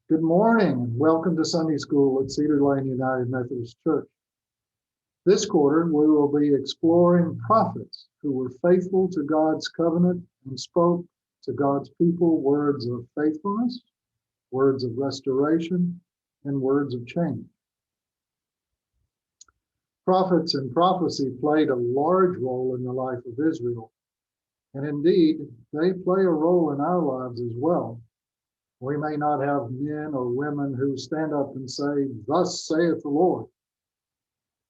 Good morning and welcome to Sunday School at Cedar Lane United Methodist Church. This quarter, we will be exploring prophets who were faithful to God's covenant and spoke to God's people words of faithfulness, words of restoration, and words of change. Prophets and prophecy played a large role in the life of Israel, and indeed, they play a role in our lives as well. We may not have men or women who stand up and say, "Thus saith the Lord."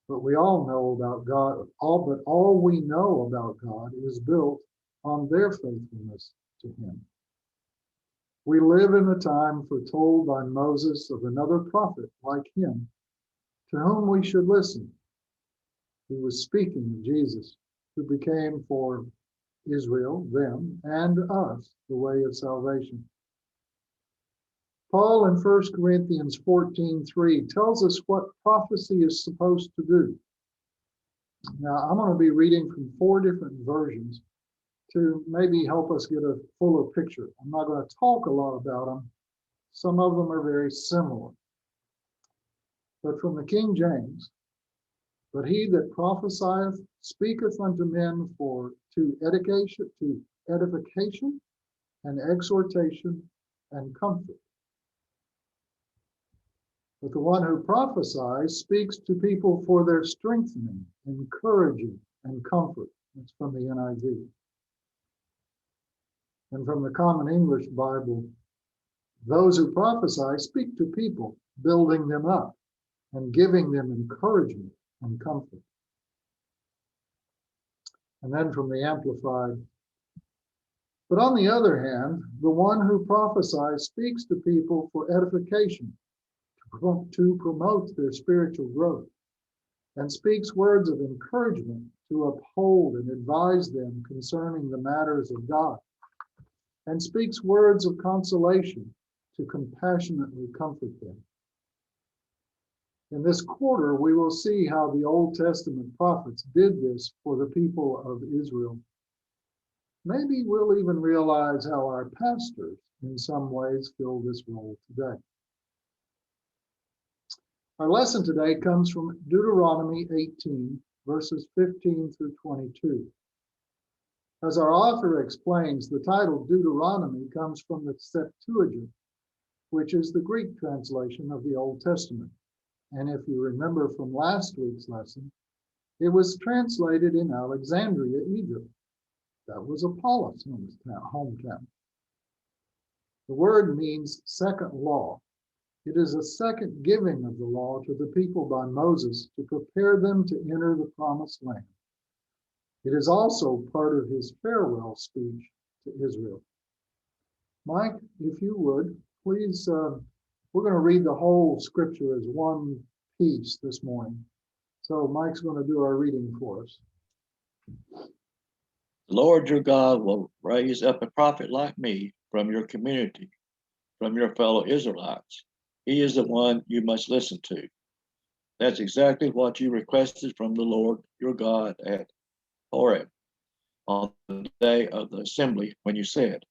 But we all know about God. All we know about God is built on their faithfulness to Him. We live in the time foretold by Moses of another prophet like him, to whom we should listen. He was speaking of Jesus, who became for Israel, them, and us the way of salvation. Paul in 1 Corinthians 14:3 tells us what prophecy is supposed to do. Now, I'm going to be reading from 4 different versions to maybe help us get a fuller picture. I'm not going to talk a lot about them. Some of them are very similar. But from the King James, "But he that prophesieth speaketh unto men to edification and exhortation and comfort. But the one who prophesies speaks to people for their strengthening, encouraging, and comfort." That's from the NIV. And from the Common English Bible, "Those who prophesy speak to people, building them up and giving them encouragement and comfort." And then from the Amplified, "But on the other hand, the one who prophesies speaks to people for edification, to promote their spiritual growth, and speaks words of encouragement to uphold and advise them concerning the matters of God, and speaks words of consolation to compassionately comfort them." In this quarter, we will see how the Old Testament prophets did this for the people of Israel. Maybe we'll even realize how our pastors, in some ways, fill this role today. Our lesson today comes from Deuteronomy 18, verses 15 through 22. As our author explains, the title Deuteronomy comes from the Septuagint, which is the Greek translation of the Old Testament. And if you remember from last week's lesson, it was translated in Alexandria, Egypt. That was Apollos' hometown. The word means second law. It is a second giving of the law to the people by Moses to prepare them to enter the promised land. It is also part of his farewell speech to Israel. Mike, if you would, please, we're going to read the whole scripture as one piece this morning. So Mike's going to do our reading for us. "The Lord your God will raise up a prophet like me from your community, from your fellow Israelites. He is the one you must listen to." That's exactly what you requested from the Lord your God at Horeb on the day of the assembly when you said,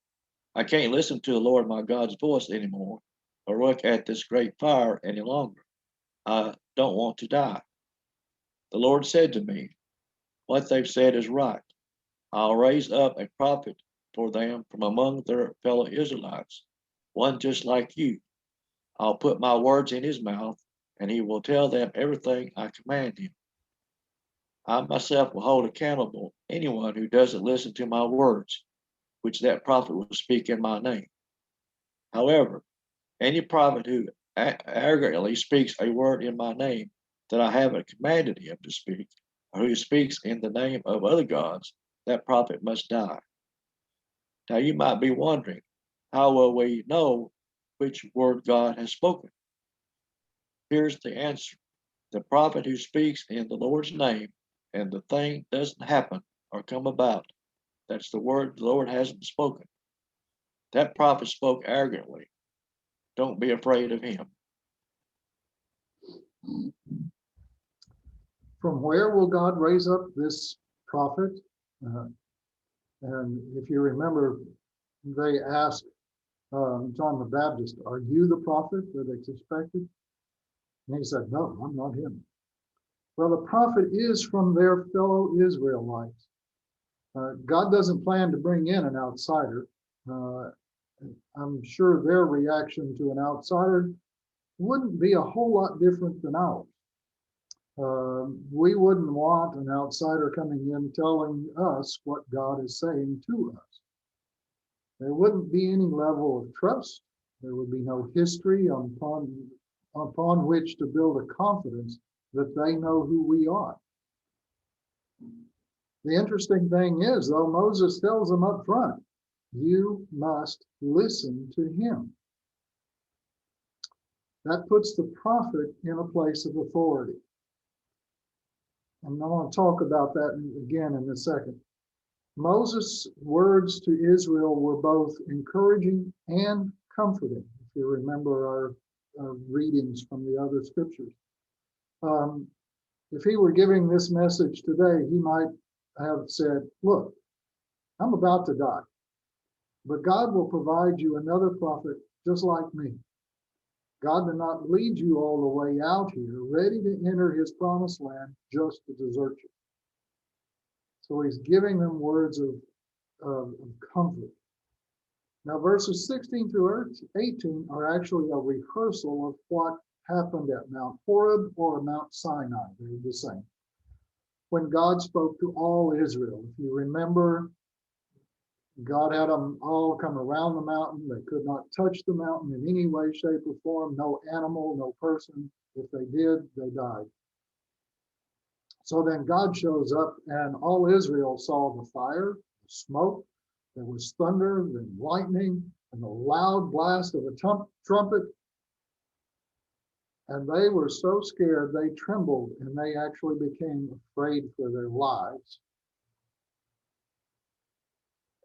"I can't listen to the Lord my God's voice anymore or look at this great fire any longer. I don't want to die." The Lord said to me, "What they've said is right. I'll raise up a prophet for them from among their fellow Israelites, one just like you. I'll put my words in his mouth, and he will tell them everything I command him. I myself will hold accountable anyone who doesn't listen to my words, which that prophet will speak in my name. However, any prophet who arrogantly speaks a word in my name that I haven't commanded him to speak, or who speaks in the name of other gods, that prophet must die." Now you might be wondering, how will we know which word God has spoken? Here's the answer. The prophet who speaks in the Lord's name and the thing doesn't happen or come about, that's the word the Lord hasn't spoken. That prophet spoke arrogantly. Don't be afraid of him. From where will God raise up this prophet? And if you remember, they asked John the Baptist, are you the prophet that is expected? And he said, no, I'm not him. Well, the prophet is from their fellow Israelites. God doesn't plan to bring in an outsider. I'm sure their reaction to an outsider wouldn't be a whole lot different than ours. We wouldn't want an outsider coming in telling us what God is saying to us. There wouldn't be any level of trust. There would be no history upon which to build a confidence that they know who we are. The interesting thing is, though, Moses tells them up front, you must listen to him. That puts the prophet in a place of authority. And I want to talk about that again in a second. Moses' words to Israel were both encouraging and comforting, if you remember our readings from the other scriptures. If he were giving this message today, he might have said, look, I'm about to die, but God will provide you another prophet just like me. God did not lead you all the way out here, ready to enter his promised land just to desert you. So he's giving them words of comfort. Now, verses 16 through 18 are actually a rehearsal of what happened at Mount Horeb or Mount Sinai. They're the same. When God spoke to all Israel, if you remember, God had them all come around the mountain. They could not touch the mountain in any way, shape, or form. No animal, no person. If they did, they died. So then God shows up, and all Israel saw the fire, the smoke. There was thunder, then lightning, and the loud blast of a trumpet. And they were so scared, they trembled, and they actually became afraid for their lives.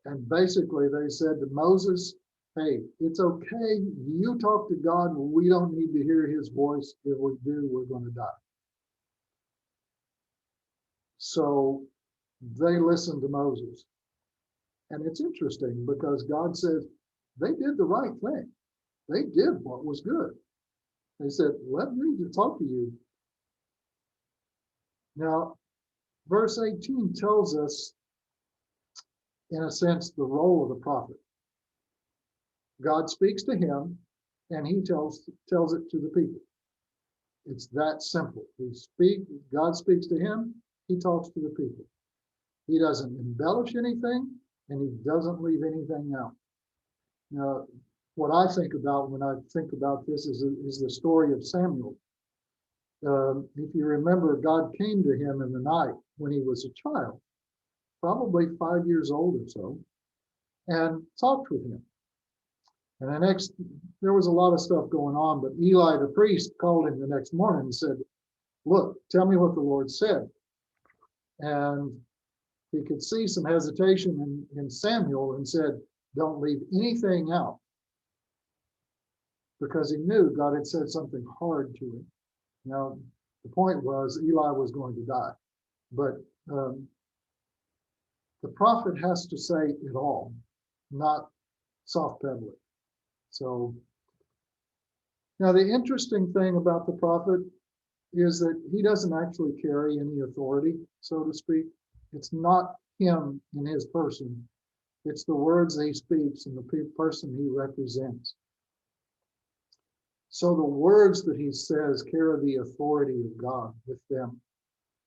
And basically, they said to Moses, hey, it's okay. You talk to God. We don't need to hear his voice. If we do, we're going to die. So they listened to Moses. And it's interesting because God says they did the right thing. They did what was good. They said, let me talk to you. Now, verse 18 tells us, in a sense, the role of the prophet. God speaks to him, and he tells it to the people. It's that simple. God speaks to him, he talks to the people. He doesn't embellish anything, and he doesn't leave anything out. Now, what I think about when I think about this is the story of Samuel. If you remember, God came to him in the night when he was a child, probably 5 years old or so, and talked with him. And there was a lot of stuff going on, but Eli the priest called him the next morning and said, look, tell me what the Lord said. And he could see some hesitation in Samuel and said, don't leave anything out. Because he knew God had said something hard to him. Now, the point was Eli was going to die. But the prophet has to say it all, not soft pedal it. So now the interesting thing about the prophet is that he doesn't actually carry any authority, so to speak. It's not him in his person. It's the words that he speaks and the person he represents. So the words that he says carry the authority of God with them,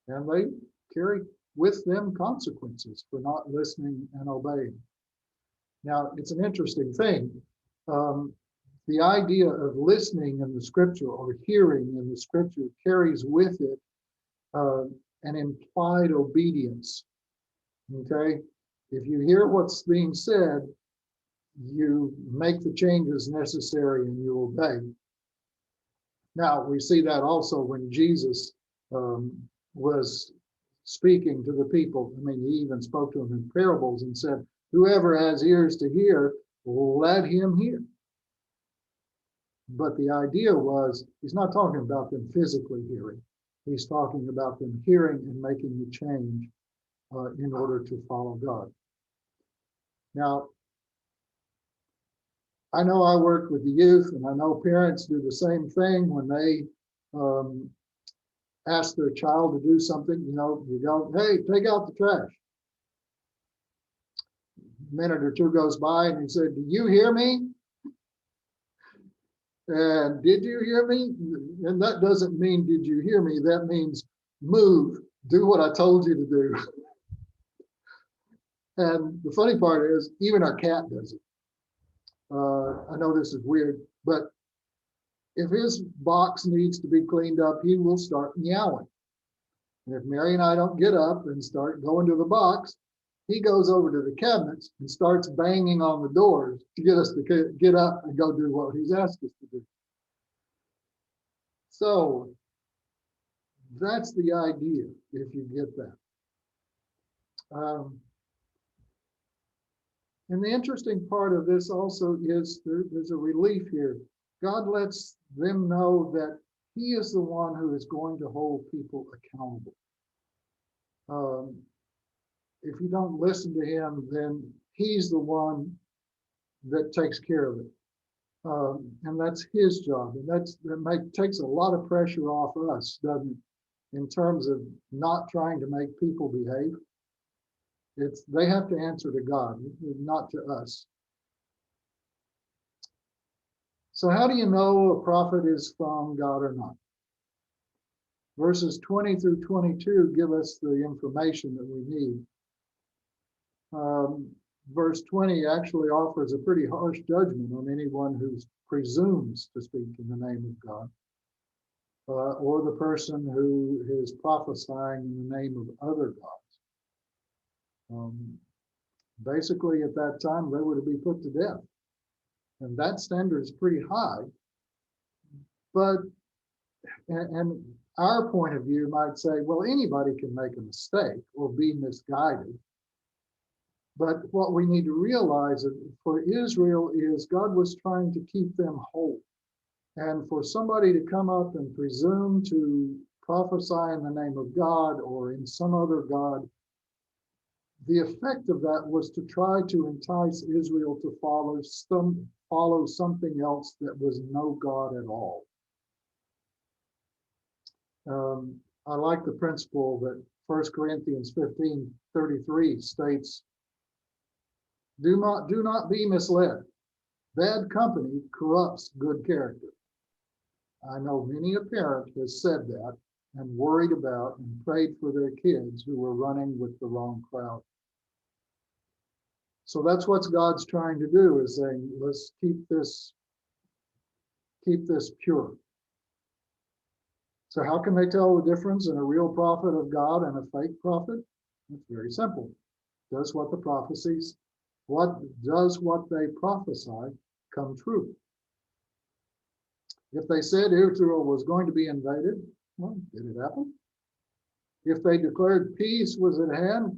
and they carry with them consequences for not listening and obeying. Now, it's an interesting thing. The idea of listening in the scripture or hearing in the scripture carries with it an implied obedience. Okay? If you hear what's being said, you make the changes necessary and you obey. Now, we see that also when Jesus was speaking to the people. I mean, he even spoke to them in parables and said, whoever has ears to hear, let him hear. But the idea was, he's not talking about them physically hearing. He's talking about them hearing and making the change in order to follow God. Now, I know I work with the youth, and I know parents do the same thing when they ask their child to do something. You know, you go, hey, take out the trash. A minute or two goes by, and you say, do you hear me? And did you hear me? And that doesn't mean, did you hear me? That means move, do what I told you to do. And the funny part is, even our cat does it. I know this is weird, but if his box needs to be cleaned up, he will start meowing. And if Mary and I don't get up and start going to the box, he goes over to the cabinets and starts banging on the doors to get us to get up and go do what he's asked us to do. So that's the idea, if you get that. And the interesting part of this also is there's a relief here. God lets them know that he is the one who is going to hold people accountable. If you don't listen to him, then he's the one that takes care of it. And that's his job. And that takes a lot of pressure off us, doesn't it? In terms of not trying to make people behave. They have to answer to God, not to us. So how do you know a prophet is from God or not? Verses 20 through 22 give us the information that we need. Verse 20 actually offers a pretty harsh judgment on anyone who presumes to speak in the name of God, or the person who is prophesying in the name of other gods. Basically, at that time, they were to be put to death. And that standard is pretty high. But, and our point of view might say, well, anybody can make a mistake or be misguided. But what we need to realize for Israel is God was trying to keep them whole. And for somebody to come up and presume to prophesy in the name of God or in some other God, the effect of that was to try to entice Israel to follow something else that was no God at all. I like the principle that 1 Corinthians 15:33 states, do not be misled. Bad company corrupts good character. I know many a parent has said that and worried about and prayed for their kids who were running with the wrong crowd. So that's what God's trying to do, is saying, let's keep this pure. So how can they tell the difference in a real prophet of God and a fake prophet? It's very simple. Does what they prophesy come true? If they said Israel was going to be invaded, well, did it happen? If they declared peace was at hand,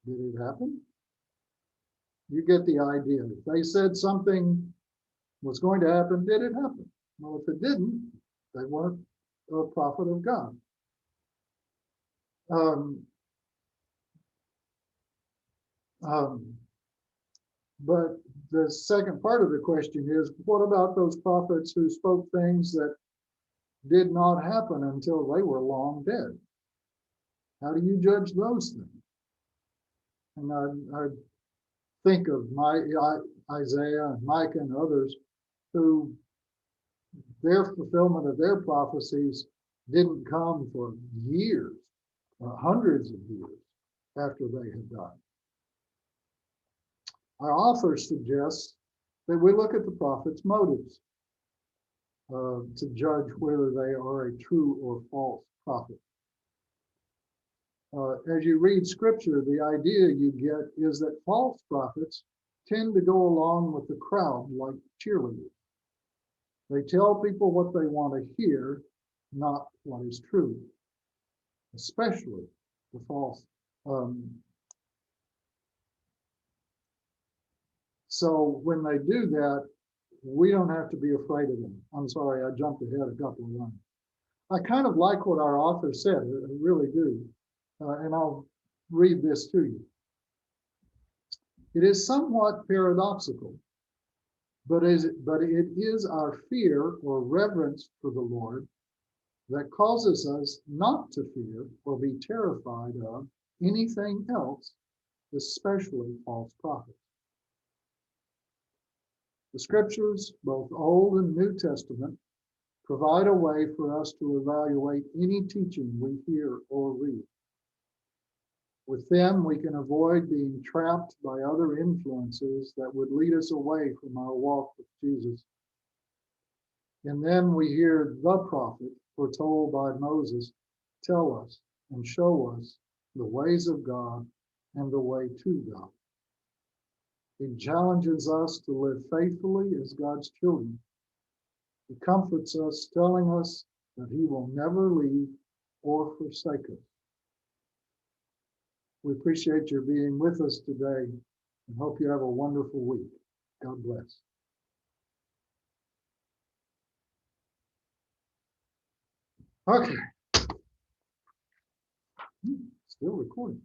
did it happen? You get the idea. If they said something was going to happen, did it happen? Well, if it didn't, they weren't a prophet of God. But the second part of the question is, what about those prophets who spoke things that did not happen until they were long dead? How do you judge those things? And I think of Isaiah and Micah and others who their fulfillment of their prophecies didn't come for years, hundreds of years after they had died. Our author suggests that we look at the prophet's motives to judge whether they are a true or false prophet. As you read scripture, the idea you get is that false prophets tend to go along with the crowd like cheerleaders. They tell people what they want to hear, not what is true, especially the false. So when they do that, we don't have to be afraid of them. I'm sorry, I jumped ahead a couple of lines. I kind of like what our author said, I really do. And I'll read this to you. It is somewhat paradoxical but it is our fear or reverence for the Lord that causes us not to fear or be terrified of anything else, especially false prophets. The scriptures, both Old and New Testament, provide a way for us to evaluate any teaching we hear or read. With them, we can avoid being trapped by other influences that would lead us away from our walk with Jesus. In them, we hear the prophet, foretold by Moses, tell us and show us the ways of God and the way to God. He challenges us to live faithfully as God's children. He comforts us, telling us that he will never leave or forsake us. We appreciate your being with us today and hope you have a wonderful week. God bless. Okay. Still recording.